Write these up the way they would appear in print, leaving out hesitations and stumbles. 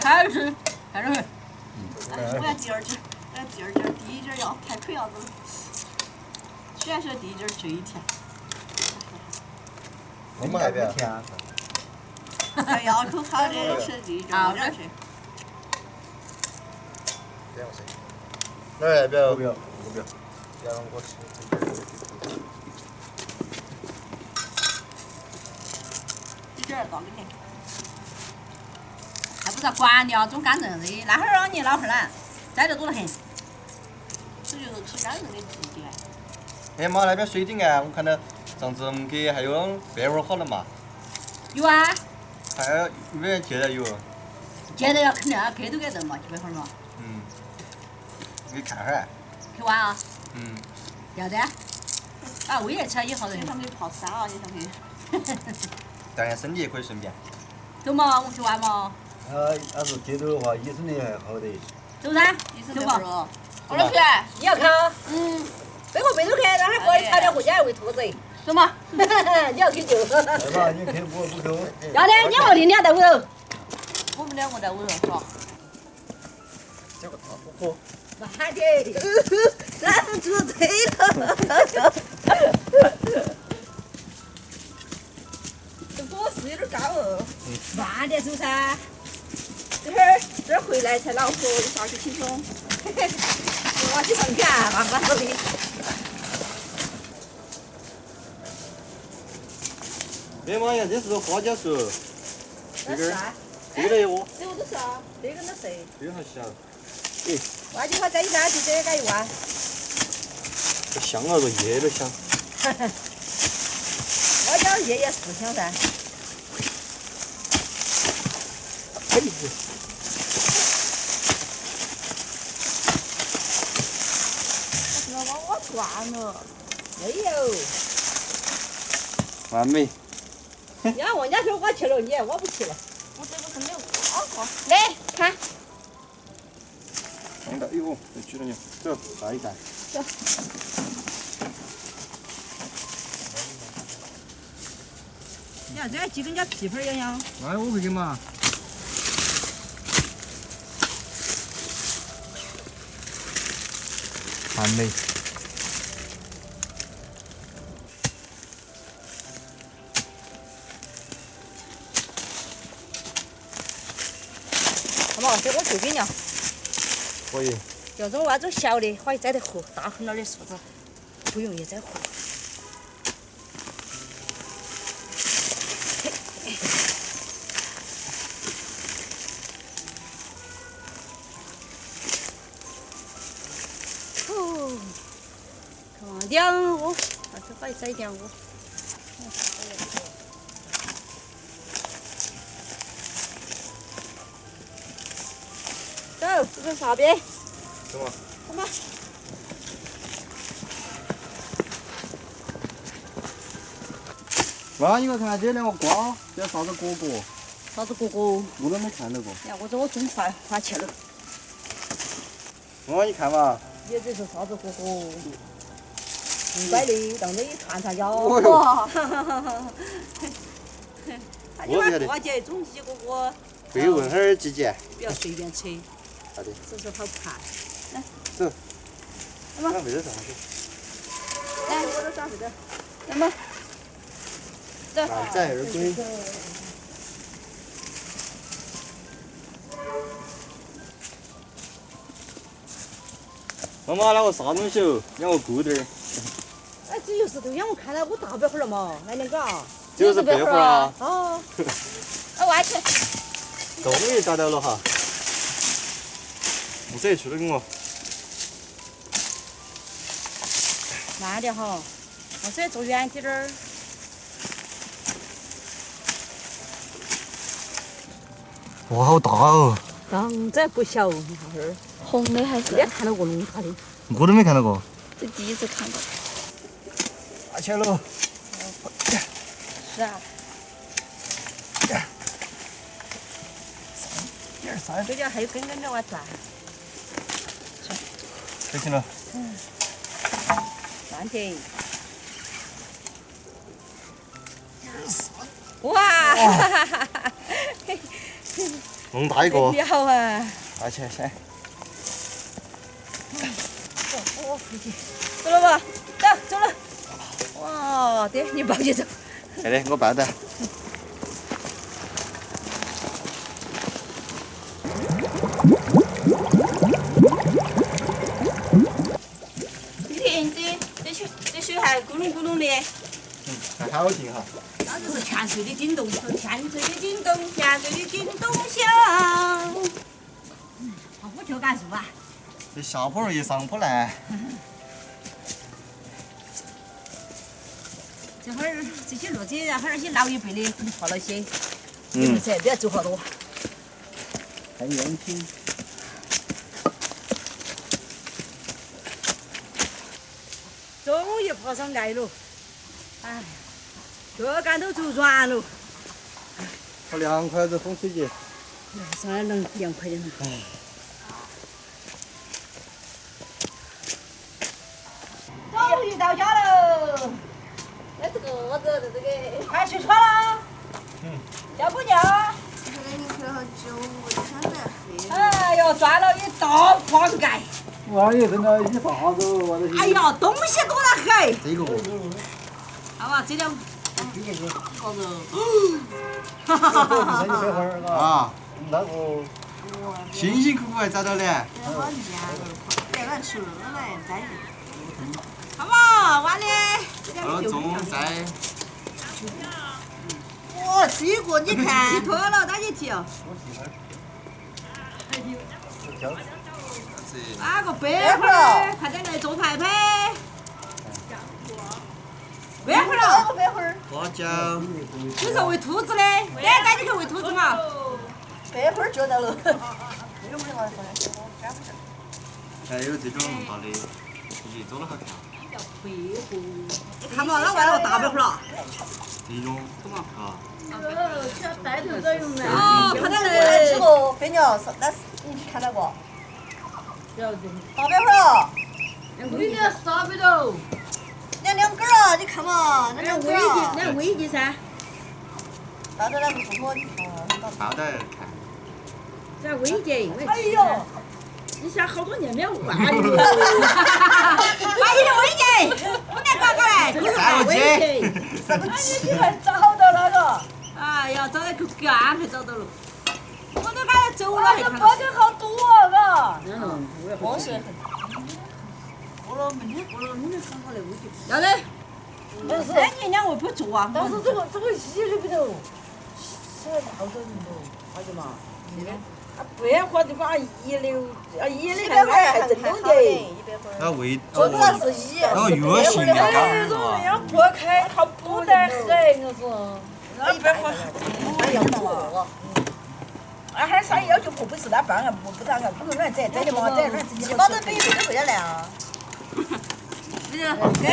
开始，开始。我要第二针，我要第二针，第一针要太亏了，全说第一针最甜。你们那边甜。要口好的是第一针，我点去。这样行。那要不要？不要，不要。要让我吃。第一针倒给你。还不是管了，总干人的，那会儿你老汉儿呢，摘得多得很。这就是吃干人的质地。哎妈，那边水井啊，我看到上次我们给还有白碗好了嘛。有啊。还有没人接着有？接着要肯定要给都给人嘛，几百块嘛。嗯。你看哈。去玩啊？嗯。要得。啊，胃也吃以后人。经常给泡3啊，你想去。锻炼身体也可以顺便。走嘛，我们去玩嘛。要是接到的话，医生的还好点。走噻，走吧。我都去，你要看？背过背都去，让他过来炒点过去喂兔子。走嘛。你要去就。来吧，你去我不去。要得，你和你俩在屋头。我们2个在屋头是吧？这个大火锅。慢点。咱们做对了。这火势有点高哦。慢点走噻。这儿回来才恼火，一下去轻松。我去上看，慢慢的。哎妈呀，这是花椒树。这个。这个哟。这个都是啊，这个都是。这个好香。挖起好在一边就这个一挖。这香啊，这叶都香。花椒叶也是香噻。哎。我断了。没有。完美。人家问人家说我去了，我不去了。我这个是没有刮过。来看。看到，哎呦，这举了你，走，下一站。走。你看这个鸡跟人家屁粉一样。哎，我回去嘛。完美。好嘛，这我就给你了。可以。要是我挖种小的，可以摘得活，大很了的树子不容易摘活。哦，看嘛，2窝，那就可以摘2窝。走，这个啥边？走嘛。走嘛。妈，你快看这2个瓜，这啥子果果？啥子果果？我都没看到过。呀，我这我种快去了。妈，你看嘛。也这是啥子果果？乖的，当着一串串腰。哇！你玩过节种几个果？会问哈儿几节？不要随便扯。好的。这是好看。来。走。来嘛。看为了啥子？来，我都找这个。来嘛。走。满载而归。妈妈，那个啥东西哦？2个固墩儿。哎，这就是对呀，我看到我大白花了嘛，来2个啊。这是白花啊。哦。挖起。终于找到了哈。不是去了跟我。慢点哈，我这走远点儿。哇，好大哦！当真不小，你看哈儿。红的还是？没看到过那么大的。我都没看到过。这第一次看到。下去了。是啊。这点还有根根的往转。可行了。慢点。哇！哈哈哈哈！弄大一个。你好啊！拿起来先。我出去，走了吧？走了。哇，爹，你抱起走。对的，我抱的。天子，这水还咕隆咕隆的。还好静哈。那就是泉水的叮咚响，泉水的叮咚，泉水的叮咚响。我去干什么？这下坡容易上坡难。这会儿这些路子，然后那些老一辈的画了些，噻，不要走好多。还年轻。终于爬上来了，哎，脚杆都走软了。好凉快，这风吹起。上来能凉快点了。终于到家了。那这个这个还起床了？要不尿？这个你看好久，我就想在黑。哎呦，钻了一大筐盖。我也真的一啥子，我都。哎呀，东西多得很。这个。好吧，这两。好子。哈哈哈哈哈。啊。那个。辛辛苦苦还找到的。这好贱，别乱吃了来，再见。好嘛，完了。好了，中午再。哇，这个你看，洗脱了，打进去。拿个白花儿，快点来做牌牌。白花儿，白花儿。花椒。你是喂兔子的，点带你去喂兔子嘛。白花儿觉得了。还有这种大的，自己做的好看。你看嘛，那外头大白花儿。这种。啊。需要带头作用的。哦，快点来来。这个飞鸟，那是你看到过？大白花儿。我给你啥背头？两根儿啊，你看嘛，那两根儿啊。那微的噻。到时候那个不可。抱得看。这微姐，哎呦，你想好多年没有玩了。把你的微姐，我来搞搞来。三个鸡。你还找到那个？哎呀，找得够干才找到了。我都刚才走了，还看到。包间好多啊，嘎。光是。过了明天上好来微姐。要得。但是，哎，你两位不做啊？但是这个洗里边头，洗了好多人头，发现嘛？白花就把一流，一的还还真弄的。那味。主要是一。然后越性越高是吧？要剥开，好补得很，我说。那白花还要做。啊，还啥要求破不是那办啊，不然个不能乱整，整的嘛，整乱自己。鸡巴都比别的会的凉。这个给。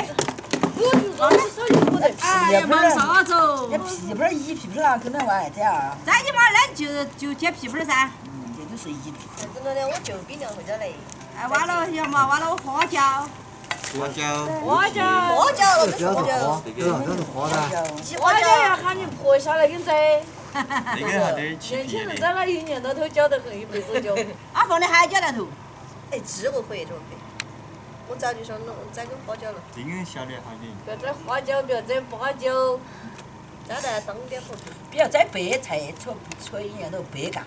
哎呀妈，啥子？这屁盆一屁盆啊，可能往外整啊。再你妈那就捡屁盆噻。这都是一屁。真的呢，我就比两会的嘞。哎，挖了要嘛，挖了花椒。花椒。花椒，那是花椒。这是花的。花椒要喊你婆下来给你整。那个还得起年轻人皮的。在那一年到头搅得很，一辈子就。啊，放的海椒那头。哎，这个可以，这个可以。我早就想弄摘根花椒了。这个小的好点。不要整花椒，不要整八角。摘在东边不不要摘白菜，戳一样都白干。